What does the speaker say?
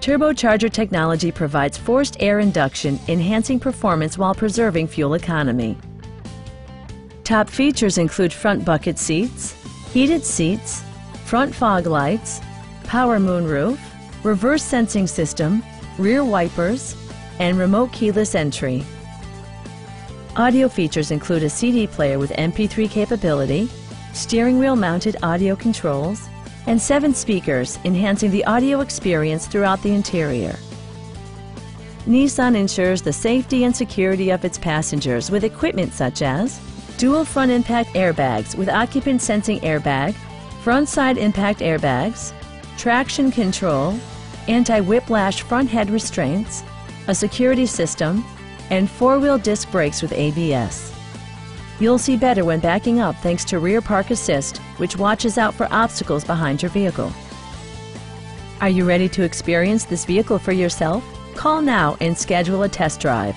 Turbocharger technology provides forced air induction, enhancing performance while preserving fuel economy. Top features include front bucket seats, heated seats, front fog lights, power moonroof, reverse sensing system, rear wipers, and remote keyless entry. Audio features include a CD player with MP3 capability, steering wheel mounted audio controls, and 7 speakers, enhancing the audio experience throughout the interior. Nissan ensures the safety and security of its passengers with equipment such as dual front impact airbags with occupant sensing airbag, front side impact airbags, traction control, anti-whiplash front head restraints, a security system, and 4-wheel disc brakes with ABS. You'll see better when backing up thanks to Rear Park Assist, which watches out for obstacles behind your vehicle. Are you ready to experience this vehicle for yourself? Call now and schedule a test drive.